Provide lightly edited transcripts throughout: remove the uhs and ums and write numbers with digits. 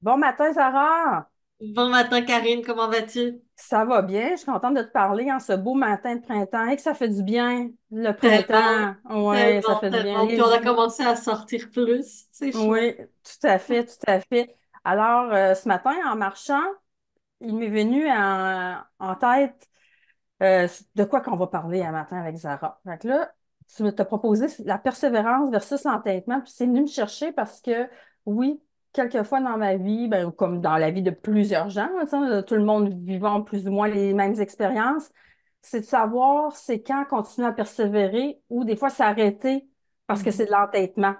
Bon matin, Sarah. Bon matin, Karine, comment vas-tu? Ça va bien? Je suis contente de te parler en ce beau matin de printemps et que ça fait du bien, le Tellement, printemps. Oui, ça tellement, fait du bien. tellement. Puis on a commencé à sortir plus. C'est chouette. Oui, tout à fait, tout à fait. Alors, ce matin, en marchant, il m'est venu en tête de quoi qu'on va parler un matin avec Zara. Fait que là, tu t'as proposé la persévérance versus l'entêtement, puis c'est venu me chercher parce que, oui, quelquefois dans ma vie, ben, comme dans la vie de plusieurs gens, tu sais, tout le monde vivant plus ou moins les mêmes expériences, c'est de savoir c'est quand continuer à persévérer ou des fois s'arrêter parce que c'est Mhm. de l'entêtement.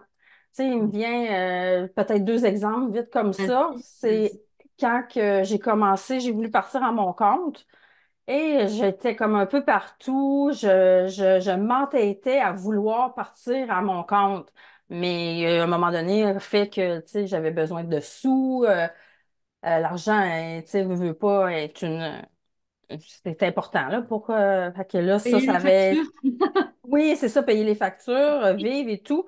Tu sais, il me vient peut-être deux exemples vite comme ça. Vas-y, C'est vas-y. quand que j'ai commencé, j'ai voulu partir à mon compte. Et j'étais comme un peu partout. Je m'entêtais à vouloir partir à mon compte. Mais à un moment donné, le fait que, tu sais, j'avais besoin de sous, l'argent, tu sais, veut pas être c'est important, là, pour, fait que là, ça, Payer ça les avait, factures. oui, c'est ça, payer les factures, vivre et tout.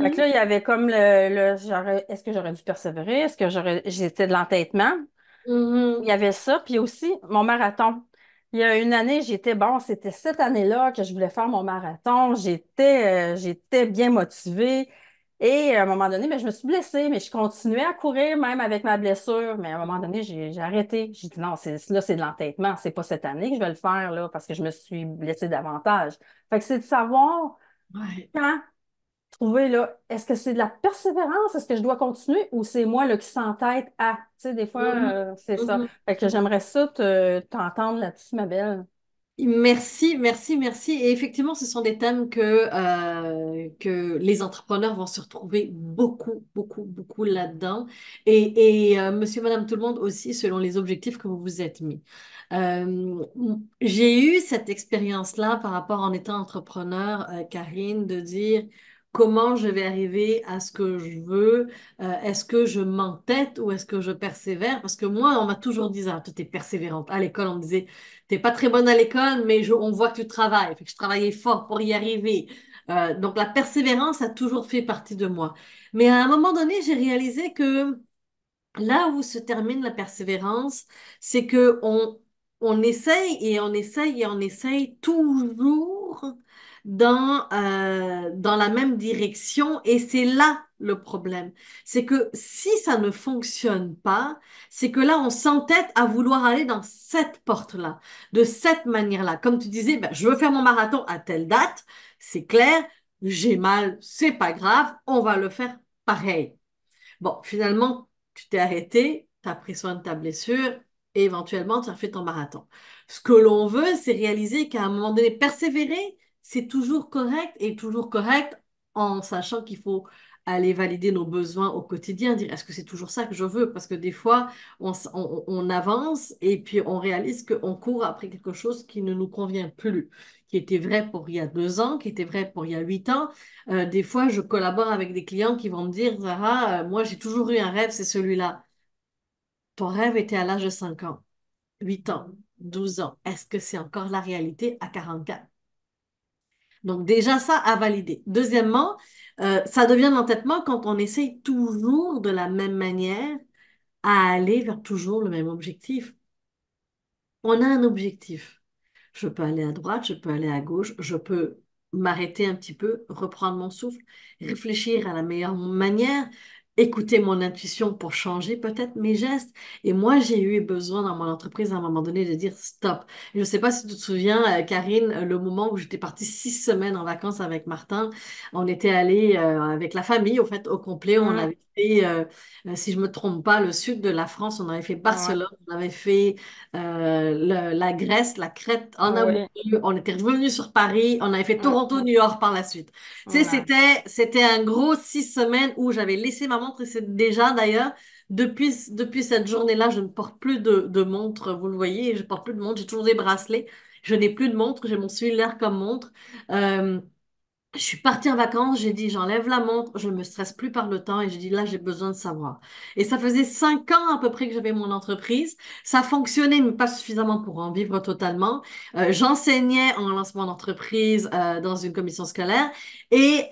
Fait que Mhm, là, il y avait comme est-ce que j'aurais dû persévérer? Est-ce que j'étais de l'entêtement? Il y mhm. avait ça, puis aussi mon marathon. Il y a une année, bon, c'était cette année-là que je voulais faire mon marathon. J'étais bien motivée. Et à un moment donné, ben, je me suis blessée, mais je continuais à courir même avec ma blessure. Mais à un moment donné, j'ai arrêté. J'ai dit non, là, c'est de l'entêtement. C'est pas cette année que je vais le faire, là, parce que je me suis blessée davantage. Fait que c'est de savoir Ouais. quand trouver là, est-ce que c'est de la persévérance? Est-ce que je dois continuer ou c'est moi là, qui s'entête à? Tu sais, des fois, Mhm, c'est ça. mhm, Fait que mhm. j'aimerais ça t'entendre là-dessus, ma belle. Merci, merci, merci. Et effectivement, ce sont des thèmes que les entrepreneurs vont se retrouver beaucoup, beaucoup, beaucoup là-dedans. Et monsieur, madame, tout le monde aussi, selon les objectifs que vous vous êtes mis. Euh, j'ai eu cette expérience-là par rapport en étant entrepreneur, Karine, de dire comment je vais arriver à ce que je veux. Est-ce que je m'entête ou est-ce que je persévère? Parce que moi, on m'a toujours dit, ah, toi, t'es persévérante. À l'école, on me disait, t'es pas très bonne à l'école, mais on voit que tu travailles. Fait que je travaillais fort pour y arriver. Donc la persévérance a toujours fait partie de moi. Mais à un moment donné, j'ai réalisé que là où se termine la persévérance, c'est que on essaye et on essaye et on essaye toujours dans la même direction et c'est là le problème. C'est que si ça ne fonctionne pas, c'est que là on s'entête à vouloir aller dans cette porte-là, de cette manière-là. Comme tu disais, ben, je veux faire mon marathon à telle date, c'est clair, j'ai mal, c'est pas grave, on va le faire pareil. Bon, finalement, tu t'es arrêté, tu as pris soin de ta blessure et éventuellement, tu as fait ton marathon. Ce que l'on veut, c'est réaliser qu'à un moment donné, persévérer, c'est toujours correct et toujours correct en sachant qu'il faut aller valider nos besoins au quotidien, dire est-ce que c'est toujours ça que je veux? Parce que des fois, on avance et puis on réalise qu'on court après quelque chose qui ne nous convient plus, qui était vrai pour il y a 2 ans, qui était vrai pour il y a 8 ans. Des fois, je collabore avec des clients qui vont me dire, Zara, moi j'ai toujours eu un rêve, c'est celui-là. Ton rêve était à l'âge de 5 ans, 8 ans, 12 ans. Est-ce que c'est encore la réalité à 44? Donc déjà ça à valider. Deuxièmement, ça devient l'entêtement quand on essaye toujours de la même manière à aller vers toujours le même objectif. On a un objectif. Je peux aller à droite, je peux aller à gauche, je peux m'arrêter un petit peu, reprendre mon souffle, réfléchir à la meilleure manière, écouter mon intuition pour changer peut-être mes gestes. Et moi, j'ai eu besoin dans mon entreprise à un moment donné de dire stop. Je ne sais pas si tu te souviens, Karine, le moment où j'étais partie 6 semaines en vacances avec Martin, on était allé avec la famille, au fait, au complet. On Hum, avait fait, si je me trompe pas, le sud de la France, on avait fait ouais, Barcelone, on avait fait la Grèce, la Crète en amoureux. oui, On était revenu sur Paris. On avait fait hum, Toronto, New York par la suite. Tu sais, ouais. c'était un gros 6 semaines où j'avais laissé ma montre et c'est déjà d'ailleurs, depuis cette journée-là, je ne porte plus de montre. Vous le voyez, je porte plus de montre. J'ai toujours des bracelets. Je n'ai plus de montre. J'ai mon cellulaire comme montre. Euh, je suis partie en vacances, j'ai dit j'enlève la montre, je ne me stresse plus par le temps et j'ai dit là j'ai besoin de savoir. Et ça faisait 5 ans à peu près que j'avais mon entreprise. Ça fonctionnait mais pas suffisamment pour en vivre totalement. J'enseignais en lancement d'entreprise dans une commission scolaire et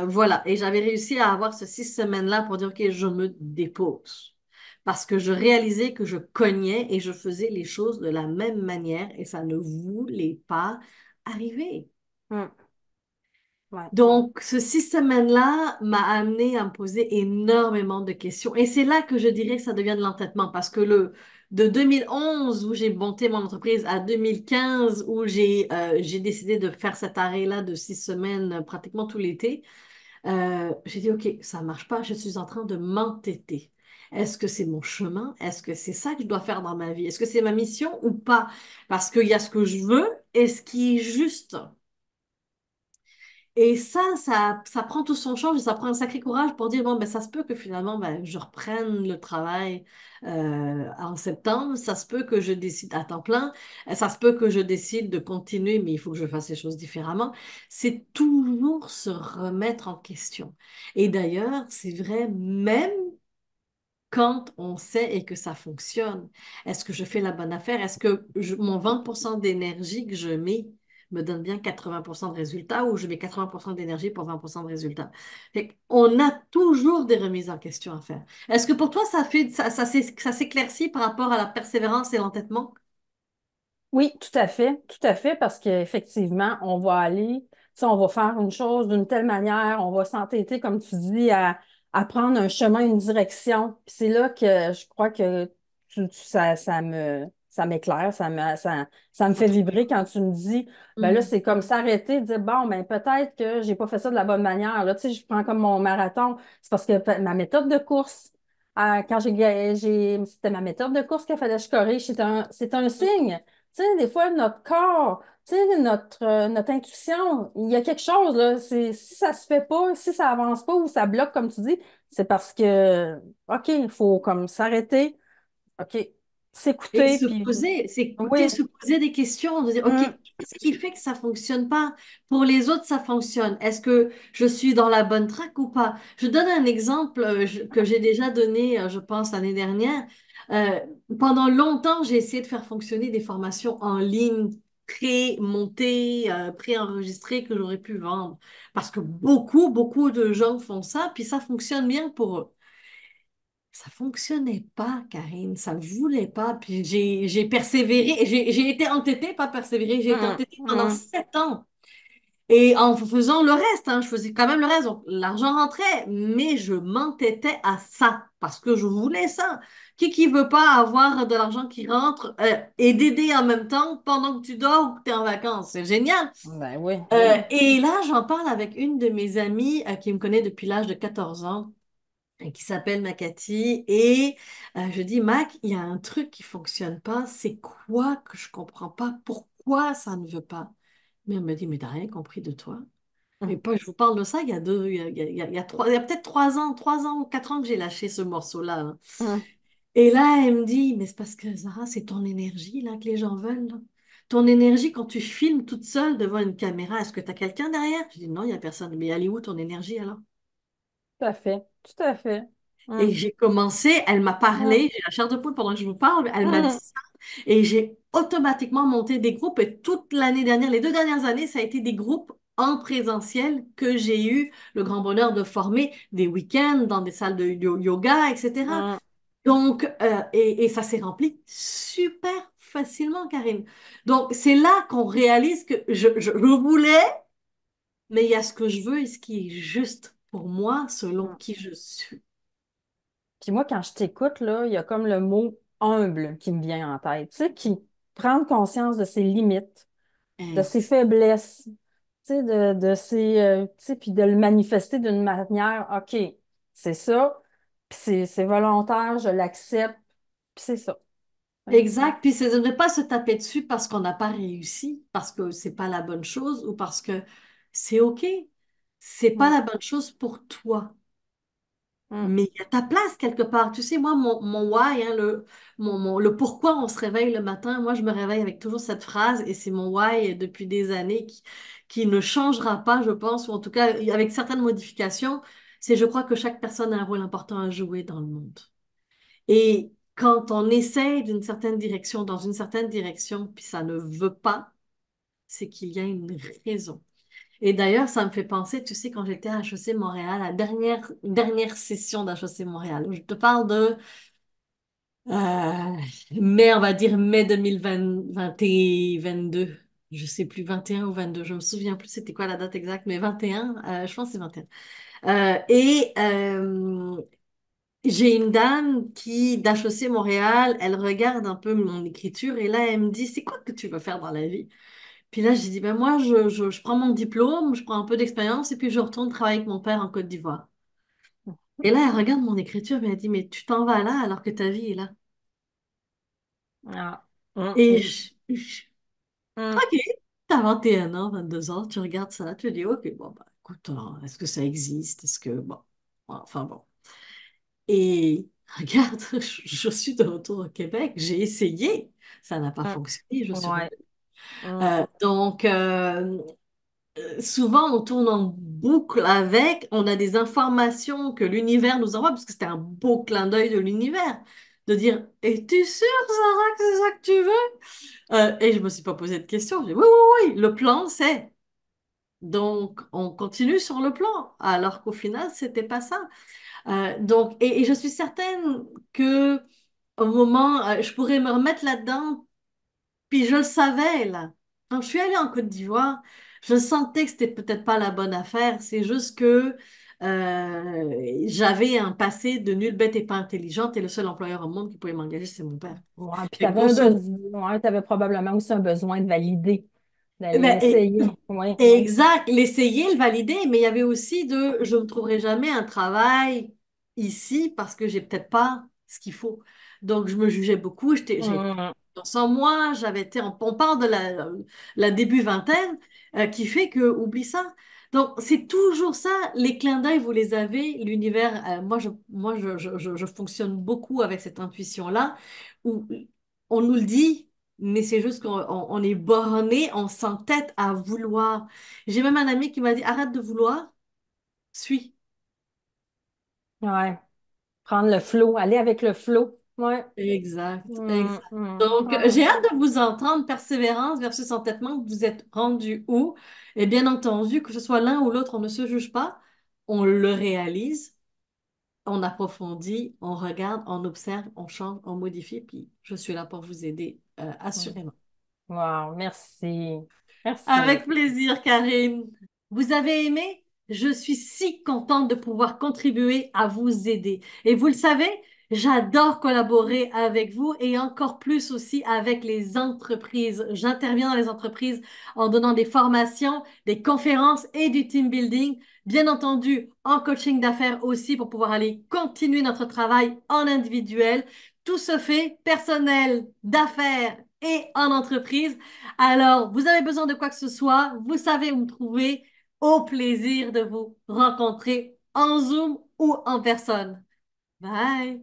voilà. Et j'avais réussi à avoir ce 6 semaines-là pour dire ok je me dépose. parce que je réalisais que je cognais et je faisais les choses de la même manière et ça ne voulait pas arriver. Mm. Ouais. Donc, ce 6 semaines-là m'a amené à me poser énormément de questions. Et c'est là que je dirais que ça devient de l'entêtement parce que de 2011 où j'ai monté mon entreprise à 2015 où j'ai décidé de faire cet arrêt-là de 6 semaines pratiquement tout l'été, j'ai dit, OK, ça marche pas, je suis en train de m'entêter. Est-ce que c'est mon chemin? Est-ce que c'est ça que je dois faire dans ma vie? Est-ce que c'est ma mission ou pas? Parce qu'il y a ce que je veux et ce qui est juste. Et ça prend tout son charge et ça prend un sacré courage pour dire, bon, ben, ça se peut que finalement, ben, je reprenne le travail en septembre. Ça se peut que je décide à temps plein. Ça se peut que je décide de continuer, mais il faut que je fasse les choses différemment. C'est toujours se remettre en question. Et d'ailleurs, c'est vrai, même quand on sait et que ça fonctionne. Est-ce que je fais la bonne affaire? Est-ce que mon 20% d'énergie que je mets me donne bien 80% de résultats ou je mets 80% d'énergie pour 20% de résultats? On a toujours des remises en question à faire. Est-ce que pour toi, ça s'éclaircit par rapport à la persévérance et l'entêtement? Oui, tout à fait, parce qu'effectivement, on va aller, tu sais, on va faire une chose d'une telle manière, on va s'entêter, comme tu dis, à prendre un chemin, une direction. Puis c'est là que je crois que ça m'éclaire, ça me fait vibrer quand tu me dis, ben là, Mhm. c'est comme s'arrêter, dire, bon, ben peut-être que j'ai pas fait ça de la bonne manière. Là, tu sais, je prends comme mon marathon, c'est parce que ma méthode de course, quand c'était ma méthode de course qu'il fallait que je corrige, c'est un signe. Tu sais, des fois, notre corps, tu sais, notre intuition, il y a quelque chose, là. Si ça se fait pas, si ça avance pas ou ça bloque, comme tu dis, c'est parce que, OK, il faut comme s'arrêter, OK, Et s'écouter, se puis poser, c'est écouter, oui, se poser des questions, de dire, OK, hum, qu'est-ce qui fait que ça fonctionne pas? Pour les autres, ça fonctionne. Est-ce que je suis dans la bonne track ou pas? Je donne un exemple que j'ai déjà donné, je pense, l'année dernière. Euh, Pendant longtemps, j'ai essayé de faire fonctionner des formations en ligne pré-montées, pré-enregistrées que j'aurais pu vendre. Parce que beaucoup de gens font ça, puis ça fonctionne bien pour eux. Ça fonctionnait pas, Karine, ça ne voulait pas. Puis j'ai persévéré, j'ai été entêtée, pas persévérée, j'ai été entêtée pendant hum. 7 ans. Et en faisant le reste, hein, je faisais quand même le reste. Donc, l'argent rentrait, mais je m'entêtais à ça parce que je voulais ça. Qui veut pas avoir de l'argent qui rentre et d'aider en même temps pendant que tu dors ou que tu es en vacances? C'est génial. Ben oui. Et là, j'en parle avec une de mes amies qui me connaît depuis l'âge de 14 ans et qui s'appelle Makati. Et je dis, Mac, il y a un truc qui fonctionne pas. C'est quoi que je comprends pas? Pourquoi ça ne veut pas? Mais elle me dit, mais t'as rien compris de toi. Et Hum, pas, je vous parle de ça il y a deux, il y a trois, il y a peut-être 3 ans ou 4 ans que j'ai lâché ce morceau-là, hein. hum. Et là, elle me dit, mais c'est parce que Zara, c'est ton énergie là que les gens veulent, là. Ton énergie quand tu filmes toute seule devant une caméra, est-ce que tu as quelqu'un derrière? Je dis, non, il n'y a personne. Mais elle est où ton énergie alors? Tout à fait, tout à fait. Et Hum, j'ai commencé, elle m'a hum, parlé, j'ai la chair de poule pendant que je vous parle, elle m'a dit hum, ça. Et j'ai automatiquement monté des groupes. Et toute l'année dernière, les 2 dernières années, ça a été des groupes en présentiel que j'ai eu le grand bonheur de former des week-ends dans des salles de yoga, etc. hum. Donc, et ça s'est rempli super facilement, Karine. Donc, c'est là qu'on réalise que je voulais, mais il y a ce que je veux et ce qui est juste pour moi, selon Hum. qui je suis. Puis moi, quand je t'écoute, là, il y a comme le mot humble qui me vient en tête, tu sais, qui prendre conscience de ses limites, de Hein. ses faiblesses, tu sais, de ses, tu sais, puis de le manifester d'une manière, OK, c'est ça, puis c'est volontaire, je l'accepte, puis c'est ça. Ouais. Exact. Puis c'est de ne pas se taper dessus parce qu'on n'a pas réussi, parce que c'est pas la bonne chose ou parce que c'est OK. C'est pas Mm, la bonne chose pour toi. mm, Mais il y a ta place quelque part. Tu sais, moi, mon why, hein, le pourquoi on se réveille le matin, moi, je me réveille avec toujours cette phrase et c'est mon why depuis des années qui ne changera pas, je pense, ou en tout cas, avec certaines modifications, c'est je crois que chaque personne a un rôle important à jouer dans le monde. Et quand on essaye d'une certaine direction, dans une certaine direction, puis ça ne veut pas, c'est qu'il y a une raison. Et d'ailleurs, ça me fait penser, tu sais, quand j'étais à HEC Montréal, la dernière session d'HEC Montréal, je te parle de Euh, mai, on va dire mai 2020, 22. Je sais plus, 21 ou 22. Je me souviens plus c'était quoi la date exacte, mais 21, je pense que c'est 21. J'ai une dame qui, d'HEC Montréal, elle regarde un peu mon écriture et là, elle me dit, c'est quoi que tu veux faire dans la vie? Puis là, j'ai dit, ben moi, je prends mon diplôme, je prends un peu d'expérience et puis je retourne travailler avec mon père en Côte d'Ivoire. Et là, elle regarde mon écriture et elle dit, mais tu t'en vas là alors que ta vie est là. Ah. Hum, Et hum. ok, t'as 21 ans, 22 ans, tu regardes ça, tu te dis, ok, bon, bah, écoute, est-ce que ça existe? Est-ce que, bon, enfin bon. Et regarde, je suis de retour au Québec, j'ai essayé, ça n'a pas Hum. fonctionné, je suis Ouais. revenue. Hum. Donc, souvent, on tourne en boucle avec, on a des informations que l'univers nous envoie, parce que c'était un beau clin d'œil de l'univers, de dire, es-tu sûre, Sarah, que c'est ça que tu veux? Et je me suis pas posé de questions, j'ai dit, oui, oui, oui, le plan, c'est. Donc, on continue sur le plan, alors qu'au final, c'était pas ça. Donc, et je suis certaine que au moment, je pourrais me remettre là-dedans, puis je le savais, là. Quand je suis allée en Côte d'Ivoire, je sentais que c'était peut-être pas la bonne affaire. C'est juste que j'avais un passé de nulle bête et pas intelligente et le seul employeur au monde qui pouvait m'engager, c'est mon père. Ouais, puis tu Et avais un grosso besoin, ouais, tu avais probablement aussi un besoin de valider, d'aller ben, essayer. Oui, oui. exact, l'essayer, le valider, mais il y avait aussi de je ne trouverai jamais un travail ici parce que j'ai peut-être pas ce qu'il faut. Donc je me jugeais beaucoup, j'ai Hum. sans moi, j'avais été, on parle de la début vingtaine qui fait que oublie ça. Donc c'est toujours ça, les clins d'œil, vous les avez, l'univers, moi je fonctionne beaucoup avec cette intuition-là où on nous le dit. Mais c'est juste qu'on est borné, on s'entête à vouloir. J'ai même un ami qui m'a dit, arrête de vouloir, suis. Ouais. Prendre le flow, aller avec le flow. Ouais. Exact, Hum, exact. hum. Donc, Ouais. j'ai hâte de vous entendre, persévérance versus entêtement, vous êtes rendu où? Et bien entendu, que ce soit l'un ou l'autre, on ne se juge pas, on le réalise, on approfondit, on regarde, on observe, on change, on modifie, puis je suis là pour vous aider, Hum. assurément. Wow, merci. Merci. Avec plaisir, Karine. Vous avez aimé? Je suis si contente de pouvoir contribuer à vous aider. Et vous le savez, j'adore collaborer avec vous et encore plus aussi avec les entreprises. J'interviens dans les entreprises en donnant des formations, des conférences et du team building. Bien entendu, en coaching d'affaires aussi pour pouvoir aller continuer notre travail en individuel. Tout se fait personnel, d'affaires et en entreprise. Alors, vous avez besoin de quoi que ce soit, vous savez où me trouver. Au plaisir de vous rencontrer en Zoom ou en personne. Bye!